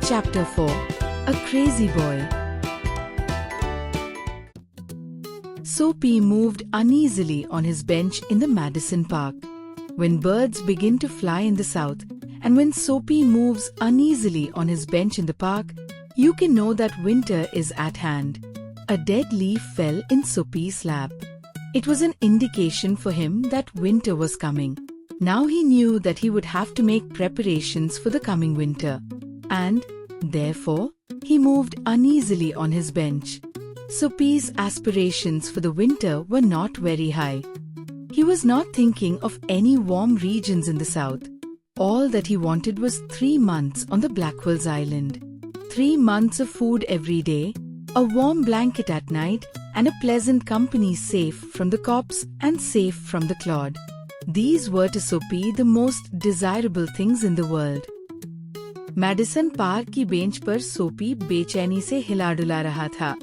Chapter 4 A Crazy Boy. Soapy moved uneasily on his bench in the Madison Park. When birds begin to fly in the south, and when Soapy moves uneasily on his bench in the park, you can know that winter is at hand. A dead leaf fell in Soapy's lap. It was an indication for him that winter was coming. Now he knew that he would have to make preparations for the coming winter. And, therefore, he moved uneasily on his bench. Soapy's aspirations for the winter were not very high. He was not thinking of any warm regions in the south. All that he wanted was 3 months on the Blackwell's Island. 3 months of food every day, a warm blanket at night, and a pleasant company safe from the cops and safe from the clod. These were to Soapy the most desirable things in the world. Madison Park की bench पर Soapy बेचैनी से हिला डुला रहा था।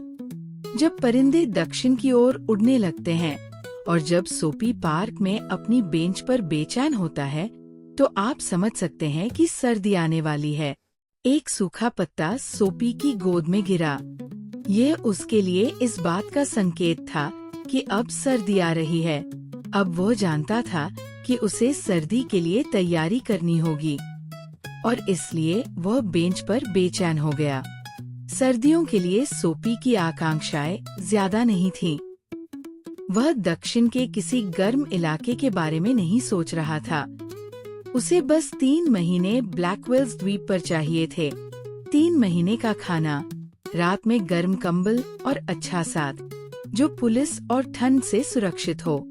जब परिंदे दक्षिण की ओर उड़ने लगते हैं और जब सोपी पार्क में अपनी बेंच पर बेचैन होता है, तो आप समझ सकते हैं कि सर्दी आने वाली है। एक सूखा पत्ता सोपी की गोद में गिरा। यह उसके लिए इस बात का संकेत था कि अब सर्दी आ रही है। अब वो जानता था कि उसे सर्दी के लिए तैयारी करनी होगी और इसलिए वह बेंच पर बेचैन हो गया। सर्दियों के लिए सोपी की आकांक्षाएं ज्यादा नहीं थीं। वह दक्षिण के किसी गर्म इलाके के बारे में नहीं सोच रहा था। उसे बस 3 महीने ब्लैकवेल्स द्वीप पर चाहिए थे। 3 महीने का खाना, रात में गर्म कंबल और अच्छा साथ, जो पुलिस और ठंड से सुरक्षित हो।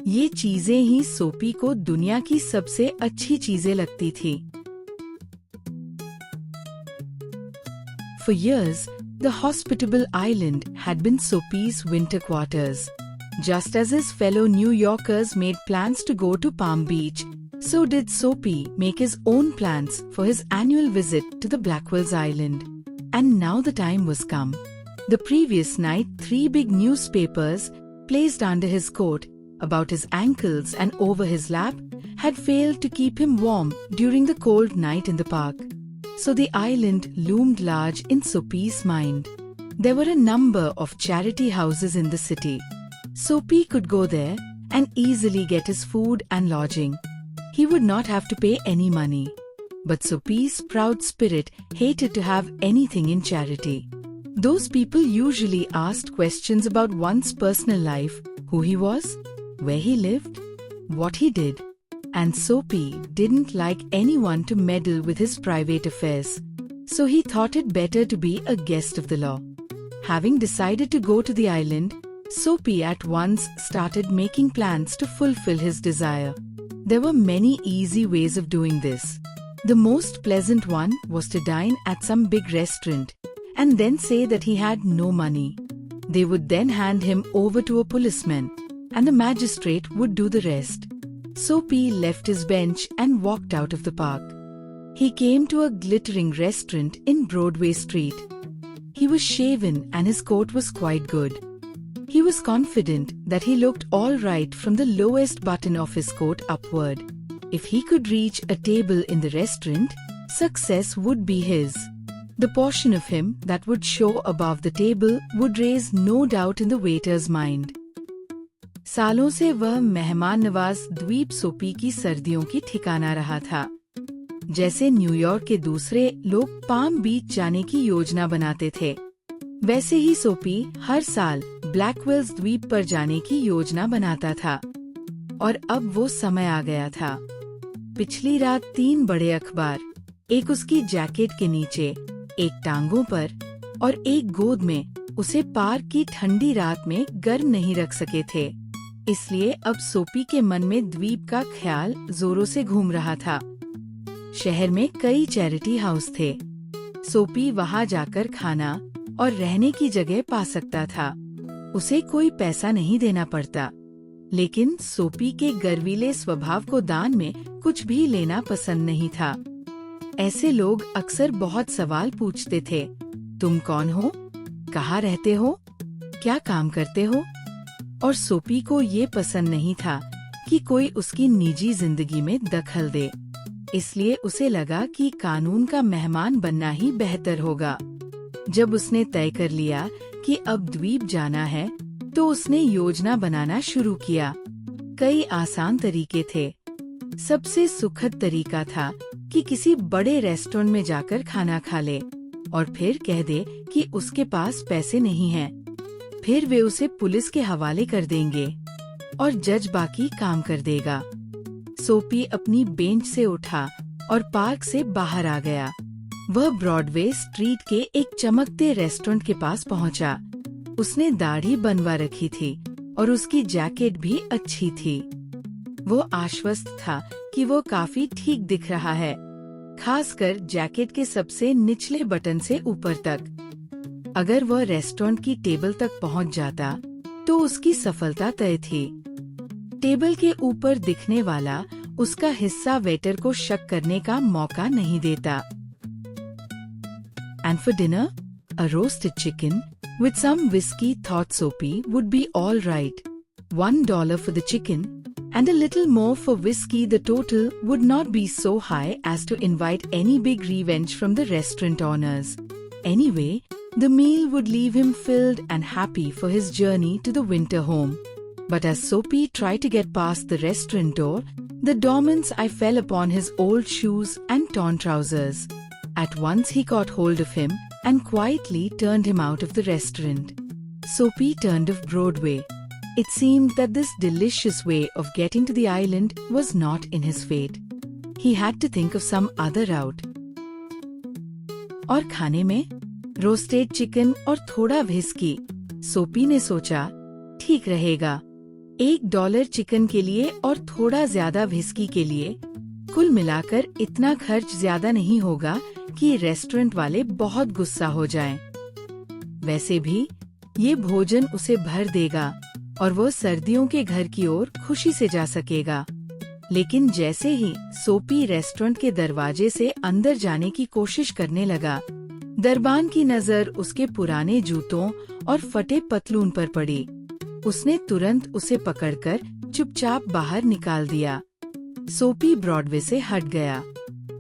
ये चीजें ही सोपी को दुनिया की सबसे अच्छी चीजें लगती थी। For years, the hospitable island had been Soapy's winter quarters. Just as his fellow New Yorkers made plans to go to Palm Beach, so did Soapy make his own plans for his annual visit to the Blackwell's Island. And now the time was come. The previous night, 3 big newspapers, placed under his coat, about his ankles and over his lap, had failed to keep him warm during the cold night in the park. So the island loomed large in Soapy's mind. There were a number of charity houses in the city. Soapy could go there and easily get his food and lodging. He would not have to pay any money. But Soapy's proud spirit hated to have anything in charity. Those people usually asked questions about one's personal life, who he was, where he lived, what he did. And Soapy didn't like anyone to meddle with his private affairs, so he thought it better to be a guest of the law. Having decided to go to the island, Soapy at once started making plans to fulfill his desire. There were many easy ways of doing this. The most pleasant one was to dine at some big restaurant and then say that he had no money. They would then hand him over to a policeman, and the magistrate would do the rest. Soapy left his bench and walked out of the park. He came to a glittering restaurant in Broadway Street. He was shaven and his coat was quite good. He was confident that he looked all right from the lowest button of his coat upward. If he could reach a table in the restaurant, success would be his. The portion of him that would show above the table would raise no doubt in the waiter's mind. सालों से वह मेहमान नवाज द्वीप सोपी की सर्दियों की ठिकाना रहा था। जैसे न्यूयॉर्क के दूसरे लोग पाम बीच जाने की योजना बनाते थे, वैसे ही सोपी हर साल ब्लैकवेल्स द्वीप पर जाने की योजना बनाता था। और अब वो समय आ गया था। पिछली रात 3 बड़े अखबार, एक उसकी जैकेट के नीचे, एक टांगों पर और एक गोद में, उसे पार्क की ठंडी रात में गर्म नहीं रख सके थे। इसलिए अब सोपी के मन में द्वीप का ख्याल जोरों से घूम रहा था। शहर में कई चैरिटी हाउस थे। सोपी वहां जाकर खाना और रहने की जगह पा सकता था। उसे कोई पैसा नहीं देना पड़ता। लेकिन सोपी के गर्वीले स्वभाव को दान में कुछ भी लेना पसंद नहीं था। ऐसे लोग अक्सर बहुत सवाल पूछते थे। तुम कौन हो? कहाँ रहते हो? क्या काम करते हो? और सोपी को ये पसंद नहीं था कि कोई उसकी निजी जिंदगी में दखल दे। इसलिए उसे लगा कि कानून का मेहमान बनना ही बेहतर होगा। जब उसने तय कर लिया कि अब द्वीप जाना है, तो उसने योजना बनाना शुरू किया। कई आसान तरीके थे। सबसे सुखद तरीका था कि किसी बड़े रेस्टोरेंट में जाकर खाना खा ले और फिर कह दे कि उसके पास पैसे नहीं हैं। फिर वे उसे पुलिस के हवाले कर देंगे और जज बाकी काम कर देगा। सोपी अपनी बेंच से उठा और पार्क से बाहर आ गया। वह ब्रॉडवे स्ट्रीट के एक चमकते रेस्टोरेंट के पास पहुंचा। उसने दाढ़ी बनवा रखी थी और उसकी जैकेट भी अच्छी थी। वो आश्वस्त था कि वो काफी ठीक दिख रहा है, खासकर जैकेट के सबसे निचले बटन से ऊपर तक। अगर वह रेस्टोरेंट की टेबल तक पहुंच जाता तो उसकी सफलता तय थी। टेबल के ऊपर दिखने वाला उसका हिस्सा वेटर को शक करने का मौका नहीं देता। And for dinner, a roasted chicken with some whiskey, thought Soapy, would be all right. $1 for the chicken and a little more for whiskey. The total would not be so high as to invite any big revenge from the restaurant owners. Anyway, the meal would leave him filled and happy for his journey to the winter home. But as Soapy tried to get past the restaurant door, the doorman's eye fell upon his old shoes and torn trousers. At once he caught hold of him and quietly turned him out of the restaurant. Soapy turned off Broadway. It seemed that this delicious way of getting to the island was not in his fate. He had to think of some other route. और खाने में roasted chicken और थोड़ा whisky. सोपी ने सोचा, ठीक रहेगा। $1 चिकन के लिए और थोड़ा ज्यादा व्हिस्की के लिए। कुल मिलाकर इतना खर्च ज्यादा नहीं होगा कि रेस्टोरेंट वाले बहुत गुस्सा हो जाएं। वैसे भी ये भोजन उसे भर देगा और वो सर्दियों के घर की ओर खुशी से जा सकेगा। लेकिन जैसे ही सोपी रेस्टोरेंट के दरवाजे से अंदर जाने की कोशिश करने लगा, दरबान की नजर उसके पुराने जूतों और फटे पतलून पर पड़ी। उसने तुरंत उसे पकड़कर चुपचाप बाहर निकाल दिया। सोपी ब्रॉडवे से हट गया।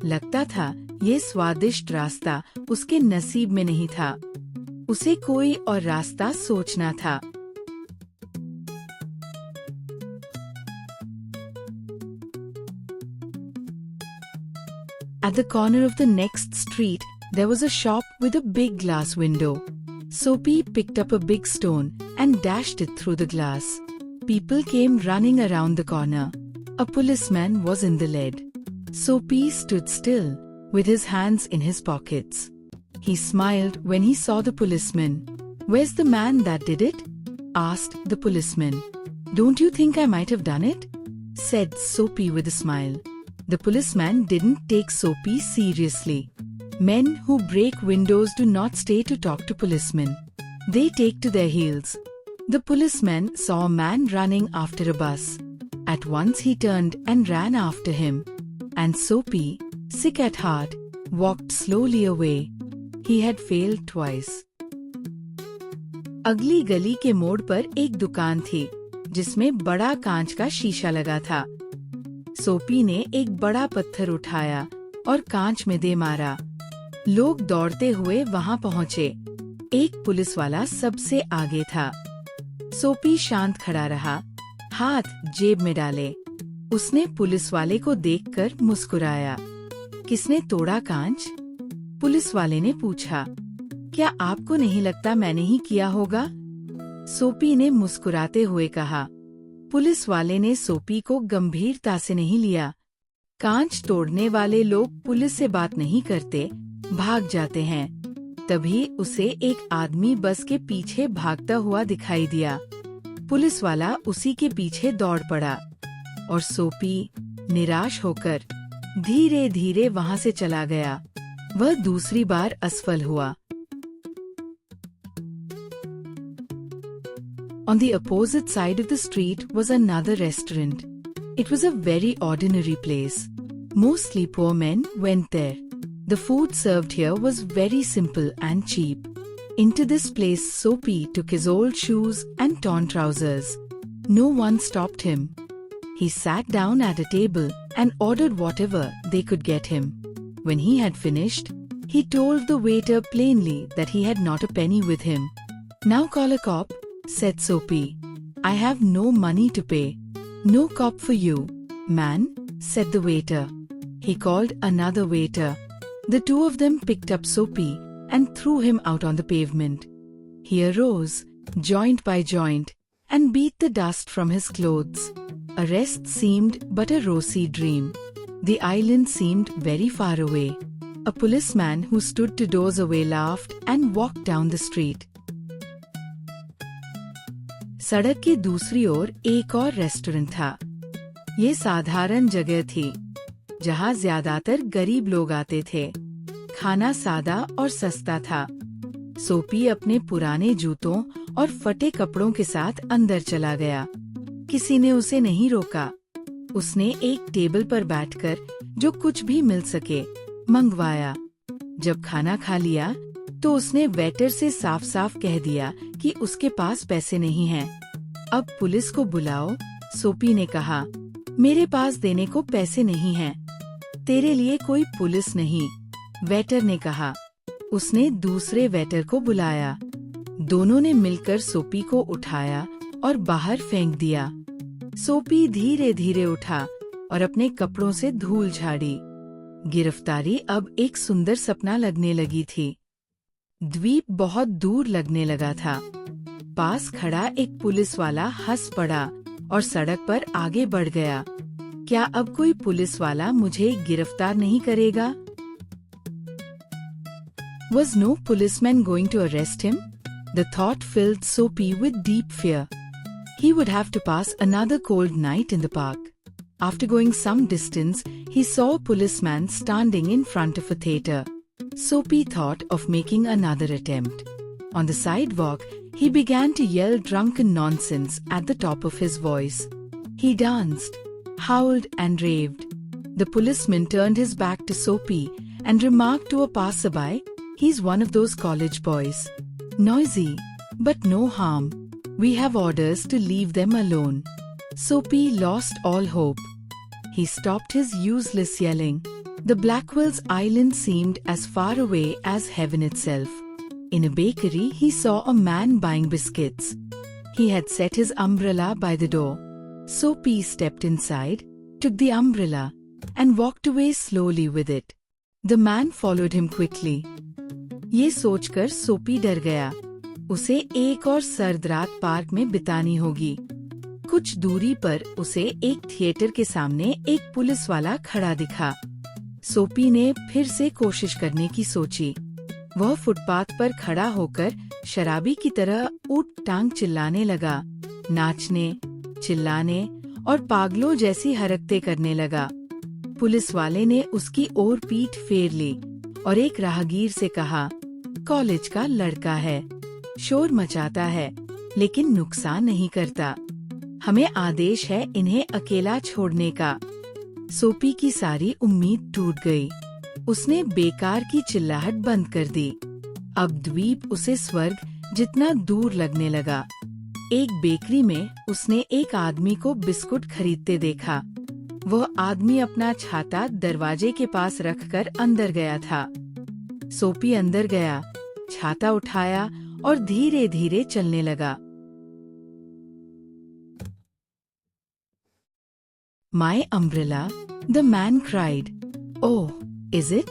लगता था ये स्वादिष्ट रास्ता उसके नसीब में नहीं था। उसे कोई और रास्ता सोचना था। At the corner of the next street, there was a shop with a big glass window. Soapy picked up a big stone and dashed it through the glass. People came running around the corner. A policeman was in the lead. Soapy stood still, with his hands in his pockets. He smiled when he saw the policeman. "Where's the man that did it?" asked the policeman. "Don't you think I might have done it?" said Soapy with a smile. The policeman didn't take Soapy seriously. Men who break windows do not stay to talk to policemen. They take to their heels. The policeman saw a man running after a bus. At once he turned and ran after him. And Soapy, sick at heart, walked slowly away. He had failed twice. अगली गली के मोड़ पर एक दुकान थी, जिसमें बड़ा कांच का शीशा लगा था। सोपी ने एक बड़ा पत्थर उठाया और कांच में दे मारा। लोग दौड़ते हुए वहां पहुंचे। एक पुलिस वाला सबसे आगे था। सोपी शांत खड़ा रहा, हाथ जेब में डाले। उसने पुलिस वाले को देखकर मुस्कुराया। किसने तोड़ा कांच? पुलिस वाले ने पूछा। क्या आपको नहीं लगता मैंने ही किया होगा? सोपी ने मुस्कुराते हुए कहा। पुलिस वाले ने सोपी को गंभीरता से नहीं लिया। कांच तोड़ने वाले लोग पुलिस से बात नहीं करते, भाग जाते हैं। तभी उसे एक आदमी बस के पीछे भागता हुआ दिखाई दिया। पुलिस वाला उसी के पीछे दौड़ पड़ा और सोपी निराश होकर धीरे धीरे वहां से चला गया। वह दूसरी बार असफल हुआ। On the opposite side of the street was another restaurant. It was a very ordinary place. Mostly poor men went there. The food served here was very simple and cheap. Into this place Soapy took his old shoes and torn trousers. No one stopped him. He sat down at a table and ordered whatever they could get him. When he had finished, he told the waiter plainly that he had not a penny with him. "Now call a cop," said Soapy. "I have no money to pay." "No cop for you, man," said the waiter. He called another waiter. The two of them picked up Soapy and threw him out on the pavement. He arose, joint by joint, and beat the dust from his clothes. Arrest seemed but a rosy dream. The island seemed very far away. A policeman who stood 2 doors away laughed and walked down the street. सड़क के दूसरी ओर एक और restaurant था। ये साधारण जगह थी, जहाँ ज्यादातर गरीब लोग आते थे। खाना सादा और सस्ता था। सोपी अपने पुराने जूतों और फटे कपड़ों के साथ अंदर चला गया। किसी ने उसे नहीं रोका। उसने एक टेबल पर बैठकर जो कुछ भी मिल सके मंगवाया। जब खाना खा लिया तो उसने वेटर से साफ साफ कह दिया कि उसके पास पैसे नहीं हैं। "अब पुलिस को बुलाओ," सोपी ने कहा। "मेरे पास देने को पैसे नहीं हैं। तेरे लिए कोई पुलिस नहीं," वेटर ने कहा। उसने दूसरे वेटर को बुलाया। दोनों ने मिलकर सोपी को उठाया और बाहर फेंक दिया। सोपी धीरे धीरे उठा और अपने कपड़ों से धूल झाड़ी। गिरफ्तारी अब एक सुंदर सपना लगने लगी थी। द्वीप बहुत दूर लगने लगा था। पास खड़ा एक पुलिस वाला हंस पड़ा और सड़क पर आगे बढ़ गया। क्या अब कोई पुलिस वाला मुझे गिरफ्तार नहीं करेगा? Was no policeman going to arrest him? The thought filled Soapy with deep fear. He would have to pass another cold night in the park. After going some distance, he saw a policeman standing in front of a theatre. Soapy thought of making another attempt. On the sidewalk, he began to yell drunken nonsense at the top of his voice. He danced, howled and raved. The policeman turned his back to Soapy and remarked to a passerby, "He's one of those college boys. Noisy, but no harm. We have orders to leave them alone." Soapy lost all hope. He stopped his useless yelling. The Blackwell's island seemed as far away as heaven itself. In a bakery, he saw a man buying biscuits. He had set his umbrella by the door. Soapy stepped inside, took the umbrella, and walked away slowly with it. The man followed him quickly. ये सोचकर सोपी डर गया। उसे एक और सर्द रात पार्क में बितानी होगी। कुछ दूरी पर उसे एक थिएटर के सामने एक पुलिस वाला खड़ा दिखा। सोपी ने फिर से कोशिश करने की सोची। वह फुटपाथ पर खड़ा होकर शराबी की तरह ऊट टांग चिल्लाने लगा, नाचने, चिल्लाने और पागलों जैसी हरकतें करने लगा। पुलिस वाले ने उसकी ओर पीठ फेर ली और एक राहगीर से कहा, "कॉलेज का लड़का है, शोर मचाता है, लेकिन नुकसान नहीं करता। हमें आदेश है इन्हें अकेला छोड़ने का।" सोपी की सारी उम्मीद टूट गई। उसने बेकार की चिल्लाहट बंद कर दी। अब द्वीप उसे स्वर्ग जितना दूर लगने लगा। एक बेकरी में उसने एक आदमी को बिस्कुट खरीदते देखा। वह आदमी अपना छाता दरवाजे के पास रखकर अंदर गया था। सोपी अंदर गया, छाता उठाया और धीरे धीरे चलने लगा। "My umbrella," the man cried. "Oh, is it?"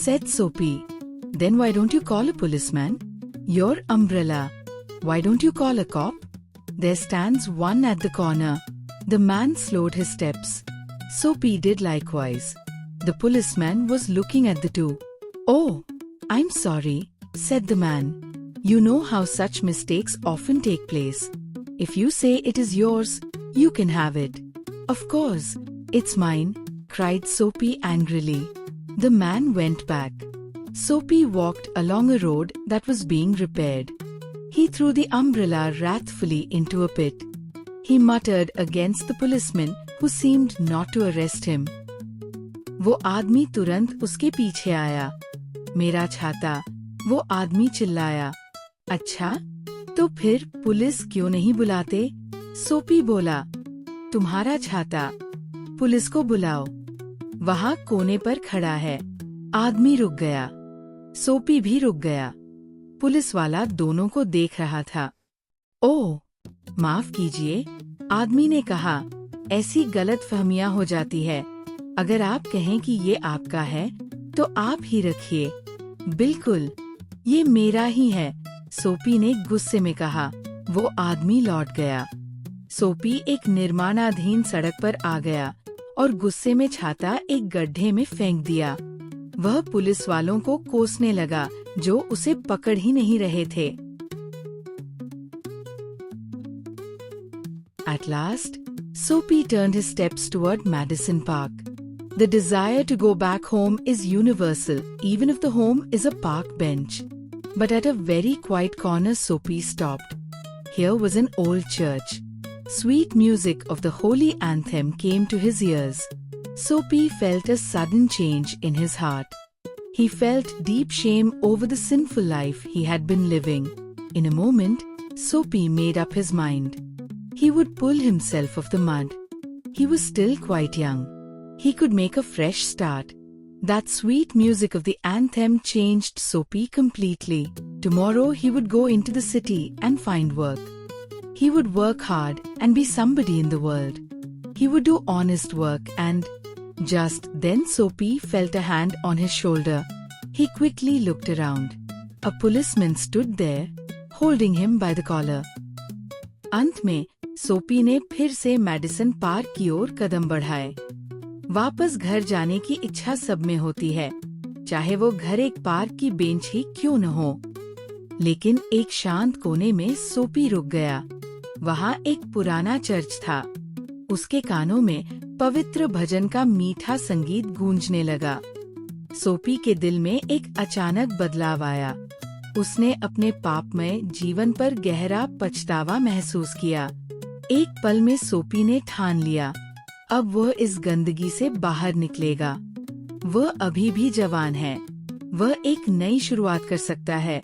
said Soapy. "Then why don't you call a policeman? Your umbrella. Why don't you call a cop? There stands one at the corner." The man slowed his steps. Soapy did likewise. The policeman was looking at the two. "Oh, I'm sorry," said the man. "You know how such mistakes often take place. If you say it is yours, you can have it." "Of course, it's mine," cried Soapy angrily. The man went back. Soapy walked along a road that was being repaired. He threw the umbrella wrathfully into a pit. He muttered against the policeman who seemed not to arrest him. वो आदमी तुरंत उसके पीछे आया। "मेरा छाता," वो आदमी चिल्लाया। "अच्छा, तो फिर पुलिस क्यों नहीं बुलाते?" सोपी बोला। तुम्हारा छाता। पुलिस को बुलाओ। वहाँ कोने पर खड़ा है। आदमी रुक गया। सोपी भी रुक गया। पुलिस वाला दोनों को देख रहा था। ओह, माफ कीजिए, आदमी ने कहा, ऐसी गलतफहमियां हो जाती है। अगर आप कहें कि ये आपका है तो आप ही रखिए। बिल्कुल, ये मेरा ही है, सोपी ने गुस्से में कहा। वो आदमी लौट गया। सोपी एक निर्माणाधीन सड़क पर आ गया और गुस्से में छाता एक गड्ढे में फेंक दिया। वह पुलिस वालों को कोसने लगा जो उसे पकड़ ही नहीं रहे थे। At last, Soapy turned his steps toward Madison Park. The desire to go back home is universal, even if the home is a park bench. But at a very quiet corner, Soapy stopped. Here was an old church. Sweet music of the holy anthem came to his ears. Soapy felt a sudden change in his heart. He felt deep shame over the sinful life he had been living. In a moment, Soapy made up his mind. He would pull himself off the mud. He was still quite young. He could make a fresh start. That sweet music of the anthem changed Soapy completely. Tomorrow he would go into the city and find work. He would work hard and be somebody in the world. He would do honest work and... Just then Soapy felt a hand on his shoulder. He quickly looked around. A policeman stood there, holding him by the collar. अंत में सोपी ने फिर से medicine Park की ओर कदम बढ़ाए। वापस घर जाने की इच्छा सब में होती है, चाहे वो घर एक पार्क की बेंच ही क्यों न हो। लेकिन एक शांत कोने में सोपी रुक गया। वहाँ एक पुराना चर्च था। उसके कानों में पवित्र भजन का मीठा संगीत गूंजने लगा। सोपी के दिल में एक अचानक बदलाव आया। उसने अपने पापमय जीवन पर गहरा पछतावा महसूस किया। एक पल में सोपी ने ठान लिया, अब वह इस गंदगी से बाहर निकलेगा। वह अभी भी जवान है। वह एक नई शुरुआत कर सकता है।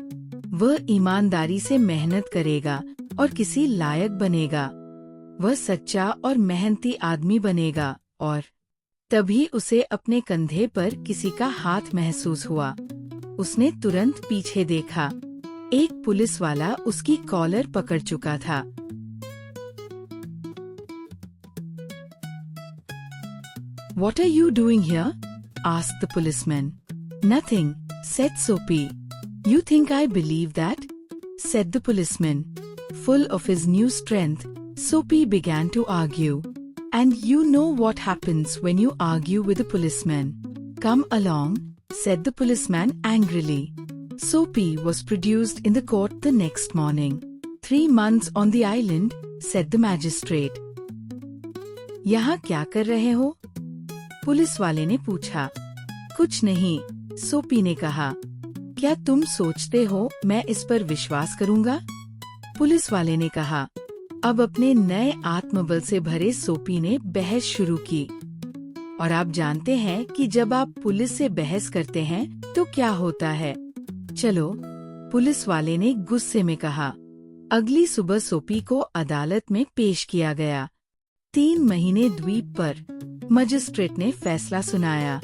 वह ईमानदारी से मेहनत करेगा और किसी लायक बनेगा। वह सच्चा और मेहनती आदमी बनेगा। और तभी उसे अपने कंधे पर किसी का हाथ महसूस हुआ। उसने तुरंत पीछे देखा। एक पुलिस वाला उसकी कॉलर पकड़ चुका था। What are you doing here? asked the policeman. Nothing, said Soapy. You think I believe that? said the policeman. Full of his new strength, Soapy began to argue. And you know what happens when you argue with a policeman. Come along, said the policeman angrily. Soapy was produced in the court the next morning. 3 months on the island, said the magistrate. यहाँ क्या कर रहे हो? Police वाले ने पूछा। कुछ नहीं, सोपी ने कहा। क्या तुम सोचते हो मैं इस पर विश्वास करूंगा? पुलिस वाले ने कहा। अब अपने नए आत्मबल से भरे सोपी ने बहस शुरू की। और आप जानते हैं कि जब आप पुलिस से बहस करते हैं तो क्या होता है। चलो, पुलिस वाले ने गुस्से में कहा। अगली सुबह सोपी को अदालत में पेश किया गया। 3 महीने द्वीप पर। मजिस्ट्रेट ने फैसला सुनाया।